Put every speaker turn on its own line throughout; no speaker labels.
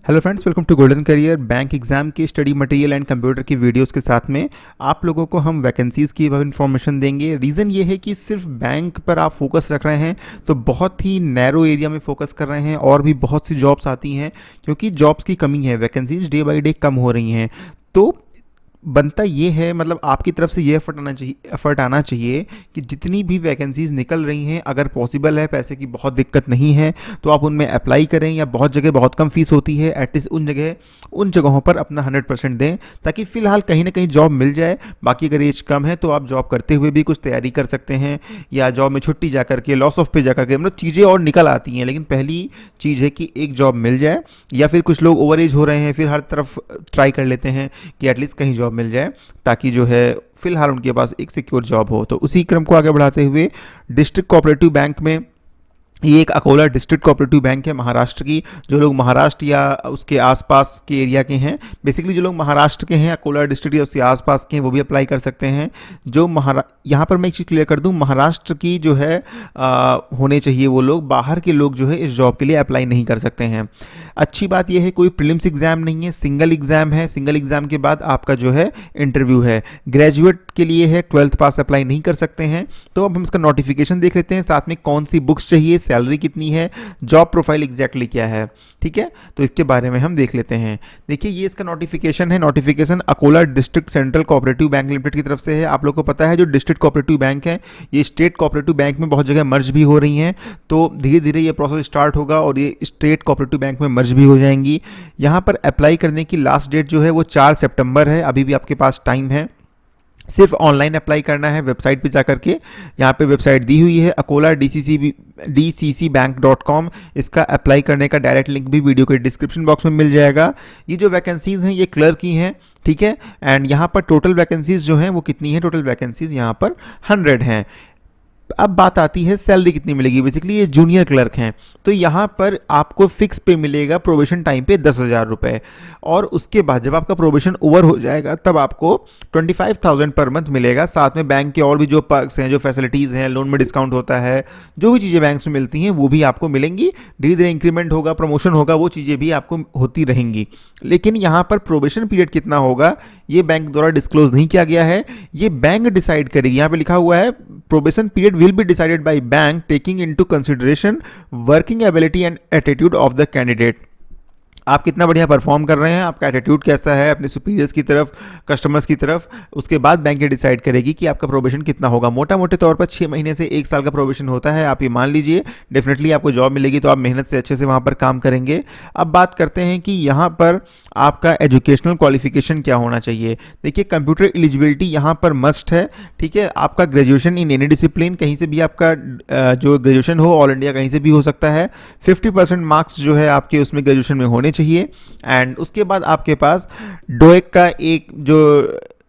Hello friends, welcome to Golden Career. Bank exam के study material and computer की videos के साथ में आप लोगों को हम वैकेंसीज़ की इन्फॉर्मेशन देंगे। रीज़न ये है कि सिर्फ बैंक पर आप फोकस रख रहे हैं तो बहुत ही नैरो एरिया में फोकस कर रहे हैं और भी बहुत सी जॉब्स आती हैं क्योंकि जॉब्स की कमी है, वैकेंसीज डे बाई डे कम हो रही हैं। तो बनता ये है, मतलब आपकी तरफ से ये एफर्ट आना चाहिए कि जितनी भी वैकेंसीज़ निकल रही हैं, अगर पॉसिबल है, पैसे की बहुत दिक्कत नहीं है तो आप उनमें अप्लाई करें। या बहुत जगह बहुत कम फीस होती है, एटलीस्ट उन जगहों पर अपना 100% दें ताकि फ़िलहाल कहीं ना कहीं जॉब मिल जाए। बाकी अगर एज कम है तो आप जॉब करते हुए भी कुछ तैयारी कर सकते हैं, या जॉब में छुट्टी जा करके, लॉस ऑफ पे जा करके, मतलब चीज़ें और निकल आती हैं। लेकिन पहली चीज़ है कि एक जॉब मिल जाए, या फिर कुछ लोग ओवर एज हो रहे हैं फिर हर तरफ ट्राई कर लेते हैं कि एटलीस्ट कहीं जॉब मिल जाए ताकि जो है फिलहाल उनके पास एक सिक्योर जॉब हो। तो उसी क्रम को आगे बढ़ाते हुए डिस्ट्रिक्ट कोऑपरेटिव बैंक में, ये एक अकोला डिस्ट्रिक्ट कोऑपरेटिव बैंक है महाराष्ट्र की। जो लोग महाराष्ट्र या उसके आसपास के एरिया के हैं, बेसिकली जो लोग महाराष्ट्र के हैं, अकोला डिस्ट्रिक्ट या उसके आसपास के हैं, वो भी अप्लाई कर सकते हैं। जो यहाँ पर मैं एक चीज़ क्लियर कर दूं, महाराष्ट्र की जो है होने चाहिए वो लोग, बाहर के लोग जो है इस जॉब के लिए अप्लाई नहीं कर सकते हैं। अच्छी बात यह है कोई प्रीलिम्स एग्जाम नहीं है, सिंगल एग्जाम है। सिंगल एग्जाम के बाद आपका जो है इंटरव्यू है। ग्रेजुएट के लिए है, 12th पास अप्लाई नहीं कर सकते हैं। तो अब हम इसका नोटिफिकेशन देख लेते हैं, साथ में कौन सी बुक्स चाहिए, सैलरी कितनी है, जॉब प्रोफाइल एग्जैक्टली क्या है। ठीक है, तो इसके बारे में हम देख लेते हैं। देखिए, ये इसका नोटिफिकेशन है। Notification Akola district central cooperative bank limited की तरफ से है। आप लोग को पता है जो डिस्ट्रिक्ट कोऑपरेटिव बैंक है, ये स्टेट कोऑपरेटिव बैंक में बहुत जगह मर्ज भी हो रही हैं। तो धीरे धीरे ये प्रोसेस स्टार्ट होगा और ये स्टेट कोऑपरेटिव बैंक में मर्ज भी हो जाएंगी। यहाँ पर अप्लाई करने की लास्ट डेट जो है वो 4 सितंबर है। अभी भी आपके पास टाइम है। सिर्फ ऑनलाइन अप्लाई करना है, वेबसाइट पे जाकर के। यहाँ पे वेबसाइट दी हुई है अकोला DCCbank.com। इसका अप्लाई करने का डायरेक्ट लिंक भी वीडियो के डिस्क्रिप्शन बॉक्स में मिल जाएगा। ये जो वैकेंसीज़ हैं ये क्लर्क की हैं, ठीक है। एंड यहाँ पर टोटल वैकेंसीज़ जो हैं वो कितनी है, टोटल वैकेंसीज़ यहाँ पर 100 हैं। अब बात आती है सैलरी कितनी मिलेगी। बेसिकली ये जूनियर क्लर्क हैं, तो यहाँ पर आपको फिक्स पे मिलेगा प्रोबेशन टाइम पे 10,000 रुपये। और उसके बाद जब आपका प्रोबेशन ओवर हो जाएगा तब आपको 25,000 पर मंथ मिलेगा। साथ में बैंक के और भी जो पर्क्स हैं, जो फैसिलिटीज़ हैं, लोन में डिस्काउंट होता है, जो भी चीज़ें बैंक में मिलती हैं वो भी आपको मिलेंगी। धीरे धीरे इंक्रीमेंट होगा, प्रमोशन होगा, वो चीज़ें भी आपको होती रहेंगी। लेकिन यहाँ पर प्रोबेशन पीरियड कितना होगा ये बैंक द्वारा डिस्क्लोज नहीं किया गया है, ये बैंक डिसाइड करेगी। यहाँ पे लिखा हुआ है probation period will be decided by bank taking into consideration working ability and attitude of the candidate। आप कितना बढ़िया परफॉर्म कर रहे हैं, आपका एटीट्यूड कैसा है अपने सुपीरियर्स की तरफ, कस्टमर्स की तरफ, उसके बाद बैंक ये डिसाइड करेगी कि आपका प्रोबेशन कितना होगा। मोटा मोटे तौर पर 6 महीने से 1 साल का प्रोबेशन होता है। आप ये मान लीजिए, डेफिनेटली आपको जॉब मिलेगी तो आप मेहनत से अच्छे से वहाँ पर काम करेंगे। अब बात करते हैं कि यहाँ पर आपका एजुकेशनल क्वालिफिकेशन क्या होना चाहिए। देखिए, कंप्यूटर एलिजिबिलिटी यहाँ पर मस्ट है, ठीक है। आपका ग्रेजुएशन इन एनी डिसिप्लिन, कहीं से भी आपका जो ग्रेजुएशन हो, ऑल इंडिया कहीं से भी हो सकता है। 50% मार्क्स जो है आपके उसमें ग्रेजुएशन में होने चाहिए। एंड उसके बाद आपके पास डोएक का एक जो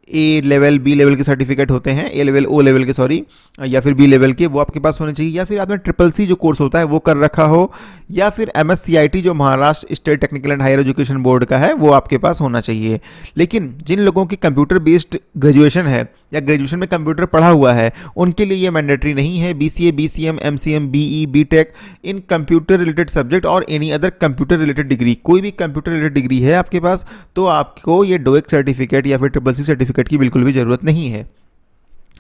ए लेवल, बी लेवल के सर्टिफिकेट होते हैं, ए लेवल, ओ लेवल के, सॉरी, या फिर बी लेवल के, वो आपके पास होने चाहिए। या फिर आपने ट्रिपल-सी जो कोर्स होता है वो कर रखा हो, या फिर MSCIT जो Maharashtra state technical and higher education board का है वो आपके पास होना चाहिए। लेकिन जिन लोगों की कंप्यूटर बेस्ड ग्रेजुएशन है या ग्रेजुएशन में कंप्यूटर पढ़ा हुआ है, उनके लिए ये मैंडेटरी नहीं है। BCA, BCM, MCM, BE, BTech in computer related subject और any other computer related degree, कोई भी कंप्यूटर रिलेटेड डिग्री है आपके पास तो आपको ये डोएक सर्टिफिकेट या फिर ट्रिपल-सी सर्टिफिकेट की बिल्कुल भी ज़रूरत नहीं है।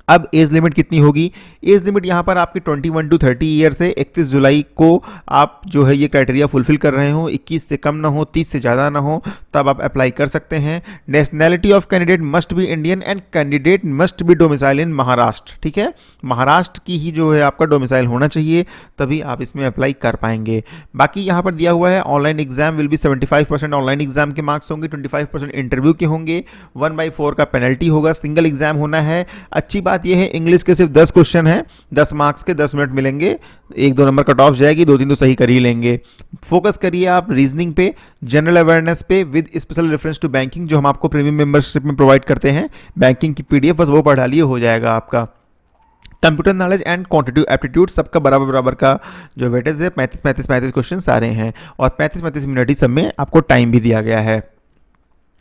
अब एज लिमिट कितनी होगी? एज लिमिट यहाँ पर आपकी 21 to 30 ईयर है। 31 जुलाई को आप जो है ये क्राइटेरिया फुलफिल कर रहे हो, 21 से कम ना हो, 30 से ज़्यादा ना हो, तब आप अप्लाई कर सकते हैं। Nationality of candidate must be Indian and candidate must be domicile in Maharashtra, ठीक है। महाराष्ट्र की ही जो है आपका डोमिसाइल होना चाहिए, तभी आप इसमें अप्लाई कर पाएंगे। बाकी यहाँ पर दिया हुआ है online exam will be 75% online exam के मार्क्स होंगे, 25% इंटरव्यू के होंगे, 1/4 का पेनल्टी होगा, सिंगल एग्जाम होना है। अच्छी बात यह है इंग्लिश के सिर्फ 10 क्वेश्चन हैं, 10 मार्क्स के 10 मिनट मिलेंगे, 1-2 नंबर कट ऑफ जाएगी, 2-3 तो सही कर ही लेंगे। फोकस करिए आप रीजनिंग पे, जनरल अवेयरनेस पे with special reference to banking, जो हम आपको प्रीमियम मेंबरशिप में प्रोवाइड करते हैं, बैंकिंग की PDF बस वो पढ़ा लिए हो जाएगा आपका। Computer knowledge and quantitative aptitude सबका बराबर बराबर का जो वेटेज है, 35 क्वेश्चन सारे हैं और 35 मिनट ही सब में आपको टाइम भी दिया गया है।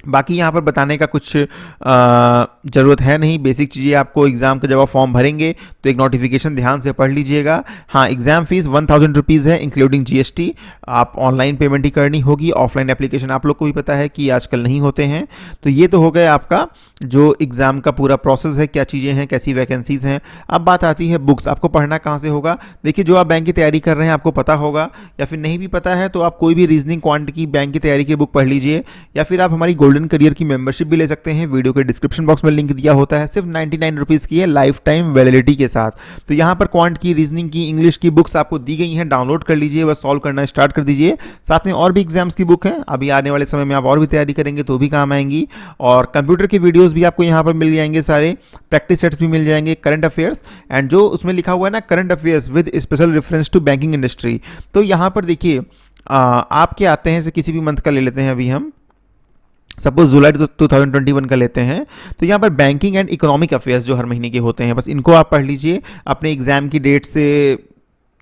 बाकी यहाँ पर बताने का कुछ ज़रूरत है नहीं, बेसिक चीज़ें आपको एग्ज़ाम का जब आप फॉर्म भरेंगे तो एक नोटिफिकेशन ध्यान से पढ़ लीजिएगा। हाँ, एग्ज़ाम फीस 1000 रुपीज़ है इंक्लूडिंग जीएसटी। आप ऑनलाइन पेमेंट ही करनी होगी, ऑफलाइन एप्लीकेशन आप लोग को भी पता है कि आजकल नहीं होते हैं। तो ये तो हो गया आपका जो एग्ज़ाम का पूरा प्रोसेस है, क्या चीज़ें हैं, कैसी वैकेंसीज़ हैं। अब बात आती है बुक्स, आपको पढ़ना कहाँ से होगा। देखिए, जो आप बैंक की तैयारी कर रहे हैं आपको पता होगा, या फिर नहीं भी पता है तो आप कोई भी रीजनिंग क्वांट की बैंक की तैयारी की बुक पढ़ लीजिए, या फिर आप हमारी गोल्डन करियर की मेंबरशिप भी ले सकते हैं। वीडियो के डिस्क्रिप्शन बॉक्स में लिंक दिया होता है, सिर्फ 99 रुपीज़ की है लाइफ टाइम वैलिडिटी के साथ। तो यहाँ पर क्वांट की, रीजनिंग की, इंग्लिश की बुक्स आपको दी गई हैं, डाउनलोड कर लीजिए, बस सॉल्व करना स्टार्ट कर दीजिए। साथ में और भी एग्जाम्स की बुक हैं, अभी आने वाले समय में आप और भी तैयारी करेंगे तो भी काम आएंगी। और कंप्यूटर के वीडियोज़ भी आपको यहाँ पर मिल जाएंगे, सारे प्रैक्टिस सेट्स भी मिल जाएंगे, करंट अफेयर्स, एंड जो उसमें लिखा हुआ है ना current affairs with special reference to banking industry. तो यहाँ पर देखिए आपके आते हैं, से किसी भी मंथ का ले लेते हैं, अभी हम सपोज जुलाई 2021 का लेते हैं, तो यहाँ पर बैंकिंग एंड इकोनॉमिक अफेयर्स जो हर महीने के होते हैं, बस इनको आप पढ़ लीजिए। अपने एग्जाम की डेट से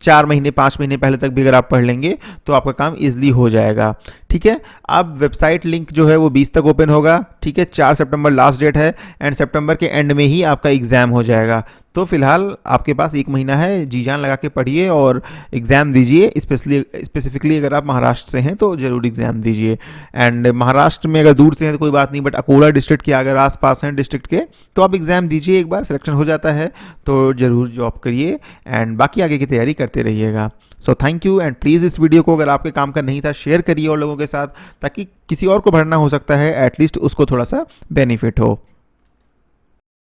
4 महीने 5 महीने पहले तक भी अगर आप पढ़ लेंगे तो आपका काम इजली हो जाएगा। ठीक है, अब वेबसाइट लिंक जो है वो 20 तक ओपन होगा। ठीक है, 4 सितंबर लास्ट डेट है, एंड सितंबर के एंड में ही आपका एग्ज़ाम हो जाएगा। तो फिलहाल आपके पास 1 महीना है, जी जान लगा के पढ़िए और एग्ज़ाम दीजिए। स्पेसिफिकली अगर आप महाराष्ट्र से हैं तो ज़रूर एग्ज़ाम दीजिए। एंड महाराष्ट्र में अगर दूर से हैं तो कोई बात नहीं, बट अकोला डिस्ट्रिक्ट के अगर आसपास हैं डिस्ट्रिक्ट के तो आप एग्ज़ाम दीजिए। एक बार सिलेक्शन हो जाता है तो ज़रूर जॉब करिए, एंड बाकी आगे की तैयारी करते रहिएगा। So thank you, and please इस वीडियो को अगर आपके काम का नहीं था शेयर करिए और लोगों के साथ, ताकि किसी और को भरना हो सकता है, एटलीस्ट उसको थोड़ा सा बेनिफिट हो।